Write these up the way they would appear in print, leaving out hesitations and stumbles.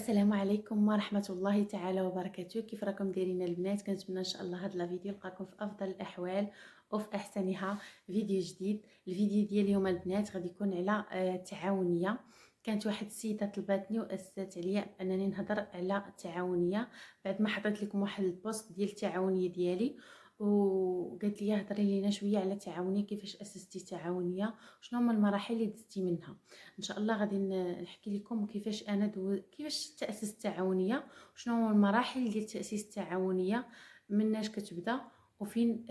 السلام عليكم ورحمة الله تعالى وبركاته. كيف راكم دايرين البنات؟ كنتمنى ان شاء الله هذا الفيديو يلقاكم في افضل الاحوال وفي احسنها. فيديو جديد. الفيديو ديال اليوم البنات غادي يكون على التعاونيه. كانت واحد السيده طلباتني واسست عليا انني نهضر على التعاونيه بعد ما حطيت لكم واحد البوست ديال التعاونيه ديالي، وقالت لي هضري لينا شويه على التعاونيه، كيفاش اسستي التعاونيه، شنو هما المراحل اللي دزتي منها. ان شاء الله غادي نحكي لكم كيفاش كيفاش تاسس التعاونيه، وشنو هو المراحل ديال تاسيس التعاونيه، مناش كتبدا وفين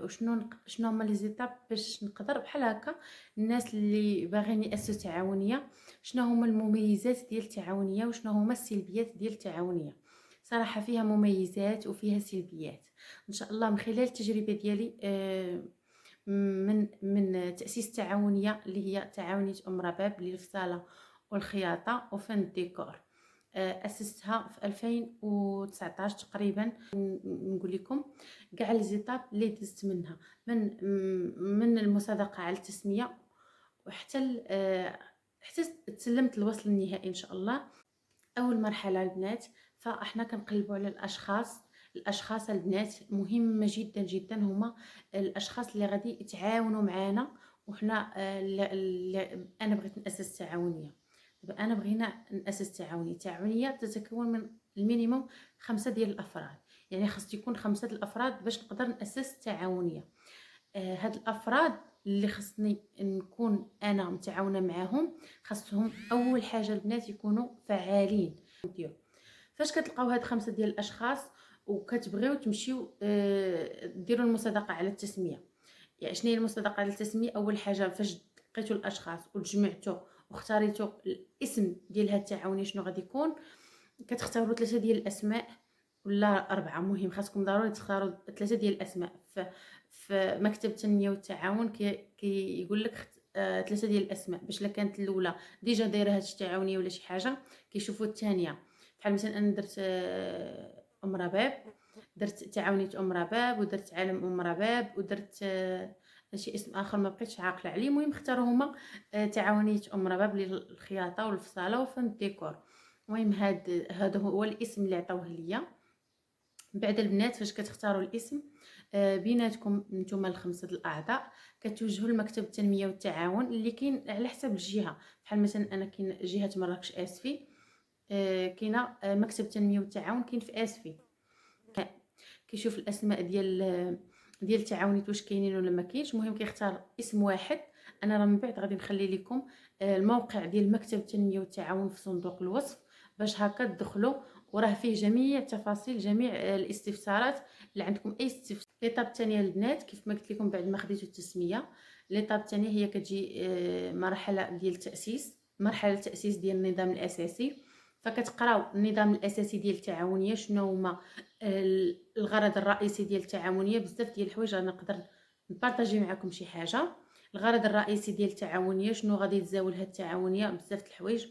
شنو هما لي زيتاب باش نقدر بحال هكا الناس اللي باغيين ياسسوا تعاونيه، شنو هما المميزات ديال التعاونيه وشنو هما السلبيات ديال التعاونيه. صراحه فيها مميزات وفيها سلبيات. ان شاء الله من خلال التجربه ديالي من تأسيس تعاونية اللي هي تعاونية أم رباب للفصالة والخياطة وفن الديكور. أسستها في 2019 تقريبا. نقول لكم كاع الزيتاب اللي دزت منها من المصادقة على التسمية وحتى حتى تسلمت الوصل النهائي ان شاء الله. اول مرحله البنات، فاحنا كنقلبوا على الاشخاص البنات مهمه جدا جدا، هما الاشخاص اللي غادي يتعاونوا معنا. وحنا انا بغيت ناسس تعاونيه. دابا انا بغينا ناسس تعاونيه تتكون من المينيموم 5 ديال الافراد، يعني خاص يكون 5 الافراد باش نقدر ناسس تعاونيه. هاد الافراد اللي خصني نكون انا متعاونه معاهم، خاصهم اول حاجه البنات يكونوا فعالين. فاش كتلقاو هاد 5 ديال الاشخاص وكتبغيو تمشيو ديروا المصادقه على التسميه. يعني شنو هي المصادقه على التسميه؟ اول حاجه فاش لقيتوا الاشخاص وتجمعتوا واختاريتوا الاسم ديال هاد التعاونيه شنو غادي يكون، كتختاروا 3 ديال الاسماء ولا 4. مهم خاصكم ضروري تختاروا 3 ديال الاسماء. في مكتب التنميه والتعاون كيقول لك 3 ديال الاسماء، باش لا كانت الاولى ديجا دايره هاد التعاونيه ولا شي حاجه كيشوفوا الثانيه. بحال مثلا انا درت ام رباب، درت تعاونيه ام رباب، ودرت عالم ام رباب، ودرت شي اسم اخر ما بقيتش عاقله عليه. المهم اختاروا هما تعاونيه ام رباب للخياطه والفصاله وفن الديكور. المهم هذا هو الاسم اللي عطاوه ليا. بعد البنات فاش كتختاروا الاسم بيناتكم نتوما الخمسه الاعضاء كتوجهوا لمكتب التنميه والتعاون اللي كاين على حسب الجهه. بحال مثلا انا كاين جهه مراكش اسفي، كاينه مكتب التنميه والتعاون كاين في اسفي. كيشوف الاسماء ديال التعاونيات واش كاينين ولا ما كاينش. المهم كيختار اسم واحد. انا راه من بعد غادي نخلي لكم الموقع ديال مكتب التنميه والتعاون في صندوق الوصف باش هكا تدخلوا، وراه فيه جميع التفاصيل، جميع الاستفسارات اللي عندكم. اي استفسار. ليطاب الثانيه البنات كيف ما قلت لكم بعد ما خديتوا التسميه، ليطاب الثانيه هي كتجي مرحله ديال التاسيس، مرحله التاسيس ديال النظام الاساسي. فكتقراو النظام الاساسي ديال التعاونيه شنو هما الغرض الرئيسي ديال التعاونيه. بزاف ديال الحوايج انا نقدر نبارطاجي معكم شي حاجه. الغرض الرئيسي ديال التعاونيه شنو غادي تزاول هاد التعاونيه، بزاف د الحوايج.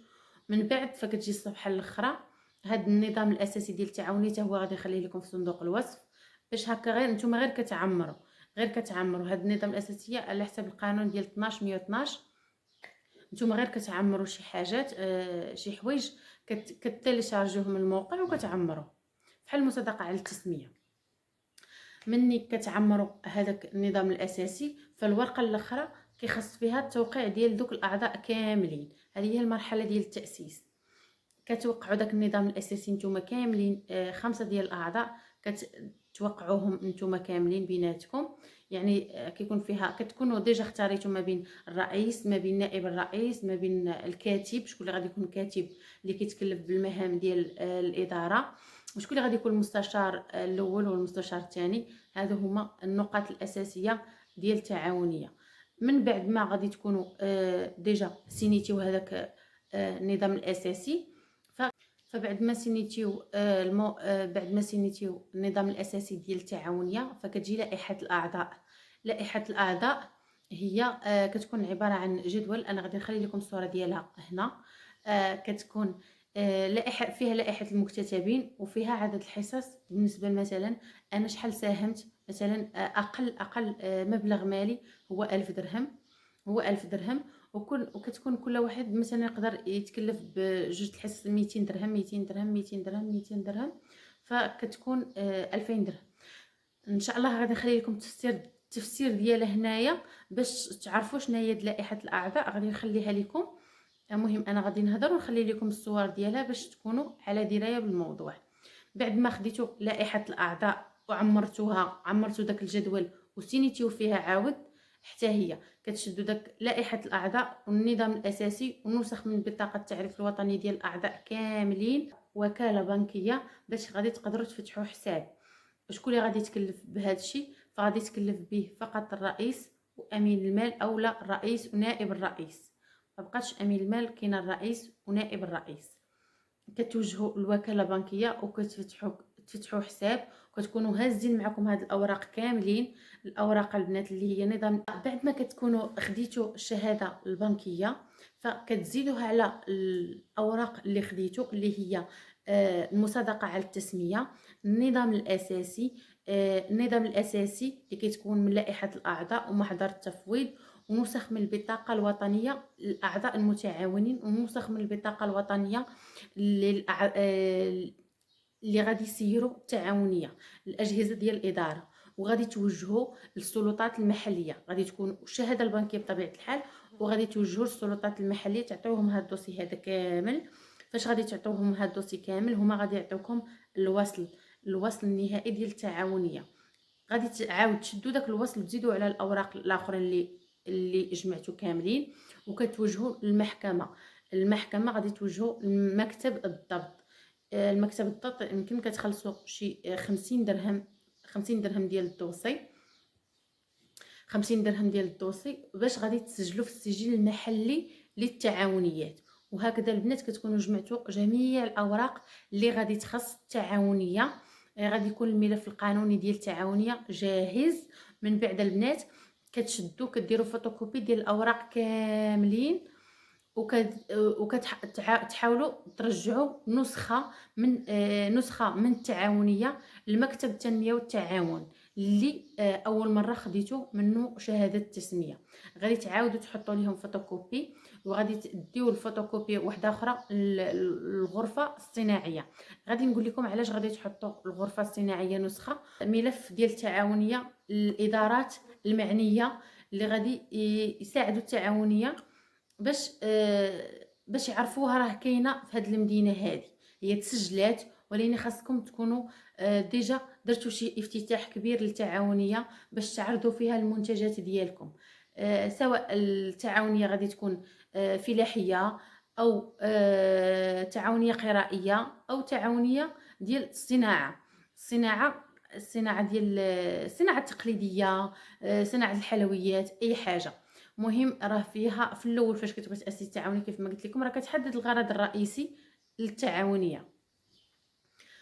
من بعد فكتجي الصفحه الاخرى. هاد النظام الاساسي ديال التعاونيه حتى هو غادي نخليه لكم في صندوق الوصف باش هكا غير نتوما غير كتعمروا هاد النظام الاساسي على حسب القانون ديال 12112. نتوما غير كتعمروا شي حاجات شي حوايج كتيليشارجوهم من الموقع وكتعمروه بحال المصادقه على التسميه. مني كتعمروا هذاك النظام الاساسي، فالورقه الاخرى كيخص فيها التوقيع ديال دوك الاعضاء كاملين. هذه هي المرحله ديال التاسيس. كتوقعوا داك النظام الاساسي نتوما كاملين 5 ديال الاعضاء كتوقعوهم نتوما كاملين بيناتكم. يعني كيكون فيها كتكونوا ديجا اختاريتوا ما بين الرئيس، ما بين نائب الرئيس، ما بين الكاتب، شكون اللي غادي يكون كاتب اللي كيتكلف بالمهام ديال الاداره، وشكون اللي غادي يكون المستشار الاول والمستشار الثاني. هادو هما النقاط الاساسيه ديال التعاونيه. من بعد ما غادي تكونوا ديجا سينيتيو هذاك النظام الاساسي، فبعد ما سينيتيو بعد ما سينيتيو النظام الاساسي ديال التعاونيه فكتجي لائحه الاعضاء. لائحه الاعضاء هي كتكون عباره عن جدول. انا غادي نخلي لكم الصوره ديالها هنا. كتكون لائحه فيها لائحه المكتتبين وفيها عدد الحصص. بالنسبه مثلا انا شحال ساهمت، مثلا اقل مبلغ مالي هو 1000 درهم. وكتكون كل واحد مثلا يقدر يتكلف بجوج الحصص 200 درهم 200 درهم 200 درهم 200 درهم، فكتكون 2000 درهم. ان شاء الله غادي نخلي لكم التفسير ديالها هنايا باش تعرفوا شنو هي لائحه الاعضاء، غادي نخليها لكم. المهم انا غادي نهضر ونخلي لكم الصور ديالها باش تكونوا على درايه بالموضوع. بعد ما خديتوا لائحه الاعضاء عمرتوا داك الجدول وسينيتيو فيها عاود، حتى هي كتشدوا داك لائحه الاعضاء والنظام الاساسي ونسخ من بطاقه التعريف الوطني ديال الاعضاء كاملين، وكاله بنكيه باش غادي تقدروا تفتحوا حساب. شكون اللي غادي يتكلف بهذا الشيء؟ فغادي يتكلف به فقط الرئيس وامين المال، اولا الرئيس ونائب الرئيس. ما بقاش امين المال، كاين الرئيس ونائب الرئيس. كتوجهوا الوكاله بنكيه تفتحوا حساب، وكتكونوا هازين معكم هاد الاوراق كاملين. الاوراق البنات اللي هي نظام، بعد ما كتكونوا خديتوا الشهاده البنكيه فكتزيدوها على الاوراق اللي خديتوا، اللي هي المصادقه على التسميه، النظام الاساسي. النظام الاساسي اللي كيتكون من لائحه الاعضاء ومحضر التفويض، ونسخ من البطاقه الوطنيه للاعضاء المتعاونين، ونسخ من البطاقه الوطنيه اللي غادي يسيروا التعاونيه، الاجهزه ديال الاداره. وغادي توجهوا للسلطات المحليه، غادي تكون الشهاده البنكيه بطبيعه الحال، وغادي توجهوا للسلطات المحليه تعطيوهم هذا الدوسي هذا كامل. فاش غادي تعطيوهم هذا الدوسي كامل، هما غادي يعطيوكم الوصل النهائي ديال التعاونيه. غادي تعاود تشدوا داك الوصل تزيدوا على الاوراق الاخرين اللي جمعتوا كاملين، وكتوجهوا للمحكمه. المحكمه غادي توجهوا لمكتب الضبط. المكتب الضبط يمكن كتخلصوا شي 50 درهم، 50 درهم ديال الدوسي، 50 درهم ديال الدوسي باش غادي تسجلوا في السجل المحلي للتعاونيات. وهكذا البنات كتكونوا جمعتوا جميع الاوراق اللي غادي تخص التعاونيه. غادي يكون الملف القانوني ديال التعاونيه جاهز. من بعد البنات كتشدوا كديروا فوتوكوبي ديال الاوراق كاملين، وكتحاولوا ترجعوا نسخه من التعاونيه لمكتب التنميه والتعاون اللي اول مره خديتوا منه شهاده التسميه. غادي تعاودوا تحطوا لهم فوتوكوبي، وغادي تديو الفوتوكوبي واحده اخرى للغرفه الصناعيه. غادي نقول لكم علاش غادي تحطوا الغرفه الصناعيه نسخه ملف ديال التعاونيه الادارات المعنيه اللي غادي يساعدوا التعاونيه باش يعرفوها راه كاينه في هذه المدينه. هذه هي تسجلات، ولكن خاصكم تكونوا ديجا درتوا شي افتتاح كبير للتعاونيه باش تعرضوا فيها المنتجات ديالكم. سواء التعاونيه غادي تكون فلاحيه، او تعاونيه قرائيه، او تعاونيه ديال الصناعه ديال الصناعه التقليديه، صناعه الحلويات، اي حاجه. مهم راه فيها في الاول فاش كتبغي تاسسي التعاونيه كيف ما قلت لكم راه كتحدد الغرض الرئيسي للتعاونيه.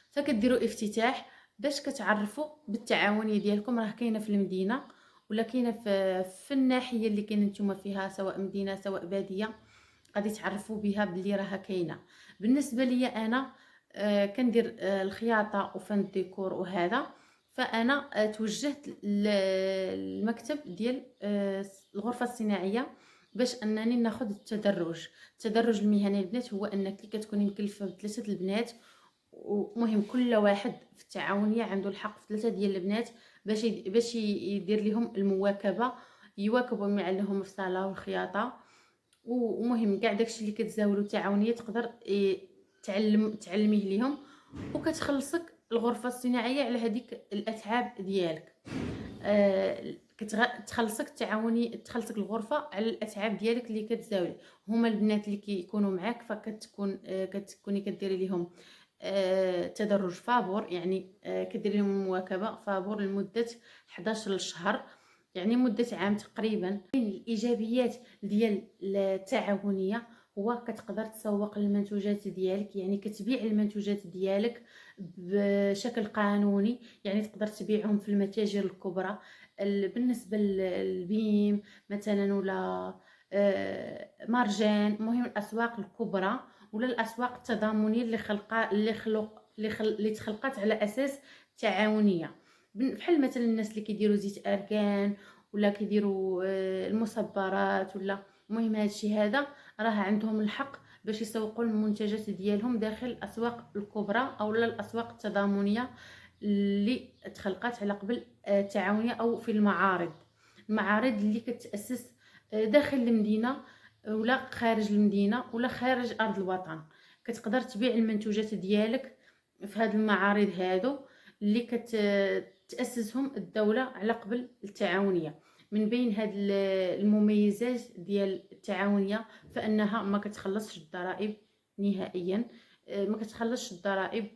فكديروا افتتاح باش كتعرفوا بالتعاونيه ديالكم راه كاينه في المدينه، ولا كاينه في الناحيه اللي كاين نتوما فيها، سواء مدينه سواء باديه، غادي تعرفوا بها بلي راها كاينه. بالنسبه لي انا كندير الخياطه وفن الديكور وهذا، فانا توجهت للمكتب ديال الغرفه الصناعيه باش انني ناخذ التدرج المهني البنات. هو انك كتكوني مكلفه بثلاثه البنات، ومهم كل واحد في التعاونيه عنده الحق في ثلاثه ديال البنات باش يدير لهم المواكبه، يواكبوا معلمهم في الصاله والخياطه. ومهم كاع داكشي اللي كتزاولوا التعاونيه تقدر تعلميه ليهم، وكتخلصك الغرفه الصناعيه على هذيك الاتعاب ديالك. تخلصك التعاوني، تخلصك الغرفه على الاتعاب ديالك اللي كتزاولي. هما البنات اللي كيكونوا معاك كتكوني كديري لهم تدرج فابور، يعني كديري لهم مواكبه فابور لمده 11 شهر، يعني مده عام تقريبا. الايجابيات ديال التعاونيه هو كتقدر تسوق المنتوجات ديالك، يعني كتبيع المنتوجات ديالك بشكل قانوني، يعني تقدر تبيعهم في المتاجر الكبرى بالنسبه للبيم مثلا، ولا مارجان. مهم الاسواق الكبرى ولا الاسواق التضامنيه اللي تخلقات على اساس تعاونيه، بحال مثلا الناس اللي كيديروا زيت اركان، ولا كيديروا المصبرات، ولا المهم هذا الشيء هذا راه عندهم الحق باش يسوقوا المنتجات ديالهم داخل الاسواق الكبرى او الاسواق التضامنيه اللي تخلقات على قبل التعاونيه، او في المعارض اللي كتاسس داخل المدينه ولا خارج المدينه ولا خارج ارض الوطن. كتقدر تبيع المنتوجات ديالك في هاد المعارض هادو اللي كتاسسهم الدوله على قبل التعاونيه. من بين هاد المميزات ديال التعاونيه فانها ما كتخلصش الضرائب نهائيا، ما كتخلصش الضرائب،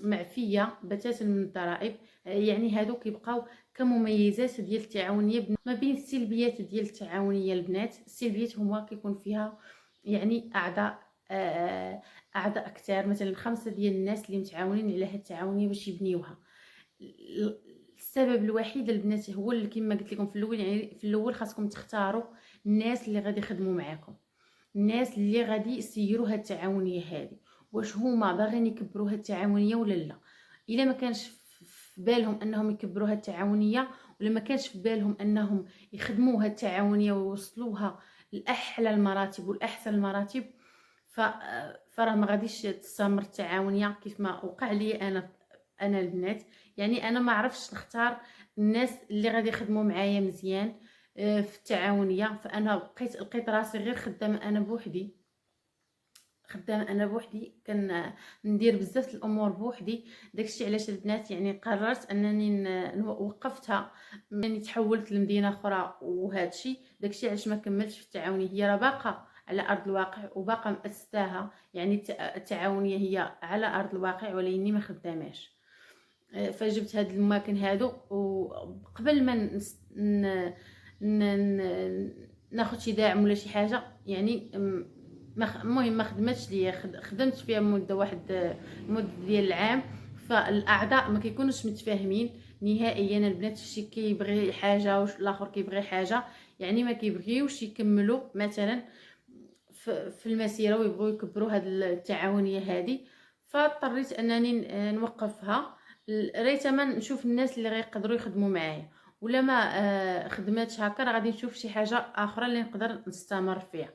معفيه بتاتا من الضرائب. يعني هادو كيبقاو كمميزات ديال التعاونيه. ما بين السلبيات ديال التعاونيه البنات، السلبيات هما كيكون فيها يعني اعضاء كثار، مثلا 5 ديال الناس اللي متعاونين على هاد التعاونيه باش يبنيوها. السبب الوحيد البنات هو اللي كما قلت لكم في الاول، يعني في الاول خاصكم تختاروا الناس اللي غادي يخدموا معاكم، الناس اللي غادي يسيروا هاد التعاونيه هذه، واش هما باغيين يكبروا هاد التعاونيه ولا لا. الا ما كانش في بالهم انهم يكبروا هاد التعاونيه، ولا ما كانش في بالهم انهم يخدموا هاد التعاونيه ويوصلوها لاحلى المراتب والاحسن المراتب، فراه ما غاديش تستمر التعاونيه. كيف ما وقع لي انا البنات، يعني انا ما عرفتش نختار الناس اللي غادي يخدموا معايا مزيان في التعاونيه. فانا لقيت راسي غير خدامه انا بوحدي، ندير بزاف الامور بوحدي. داكشي علاش البنات يعني قررت انني وقفتها، انني تحولت لمدينه اخرى. وهادشي داكشي علاش ما كملتش في التعاونيه. هي راه باقا على ارض الواقع وباقا مؤسساها، يعني التعاونيه هي على ارض الواقع ولكني ما خداماش. فجبت هاد الماكن هادو، وقبل ما ناخذ شي داعم ولا شي حاجه، يعني المهم ما خدمتش ليا، خدمت فيها مده ديال العام. فالاعضاء ما كيكونوش متفاهمين نهائيا. البنات شي كيبغي حاجه والاخر كيبغي حاجه، يعني ما كيبغيوش يكملوا مثلا في المسيره ويبغوا يكبروا هاد التعاونيه هذه. فاضطريت انني نوقفها، ريتما نشوف الناس اللي غيقدروا يخدموا معايا. ولا ما خدماتش هكا، راه غادي نشوف شي حاجه اخرى اللي نقدر نستمر فيها.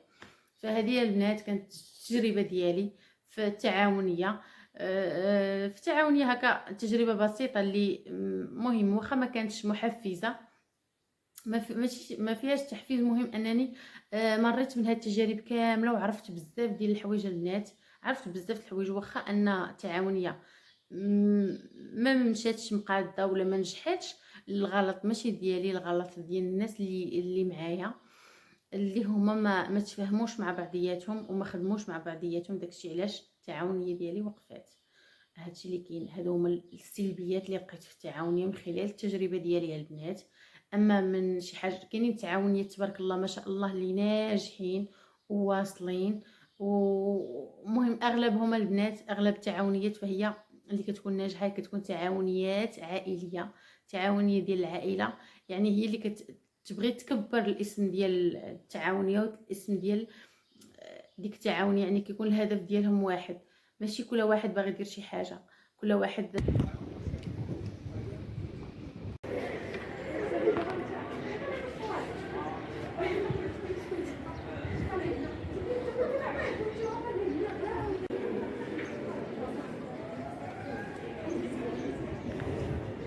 فهذه البنات كانت التجربه ديالي في التعاونيه. في التعاونيه هكا تجربه بسيطه اللي مهم، واخا ما كانتش محفزه، ما فيهاش تحفيز. مهم انني مريت من هاد التجارب كامله وعرفت بزاف ديال الحوايج البنات، عرفت بزاف الحوايج. واخا ان تعاونيه ما مشاتش مقاده ولا ما نجحتش، الغلط ماشي ديالي، الغلط ديال الناس اللي معايا، اللي هما ما تفاهموش مع بعضياتهم وما خدموش مع بعضياتهم. داكشي علاش التعاونيه ديالي وقفات. هادشي اللي كاين، هادو هما السلبيات اللي لقيت في التعاونيه من خلال التجربه ديالي البنات. اما من شي حاجه، كاينين تعاونيات تبارك الله ما شاء الله اللي ناجحين وواصلين، ومهم اغلبهم البنات، اغلب التعاونيات فهي اللي كتكون ناجحه كتكون تعاونيات عائليه، تعاونيه ديال العائله. يعني هي اللي تبغي تكبر الاسم ديال التعاونيه والاسم ديال ديك التعاونيه، يعني كيكون الهدف ديالهم واحد، ماشي كل واحد باغي يدير شي حاجه، كل واحد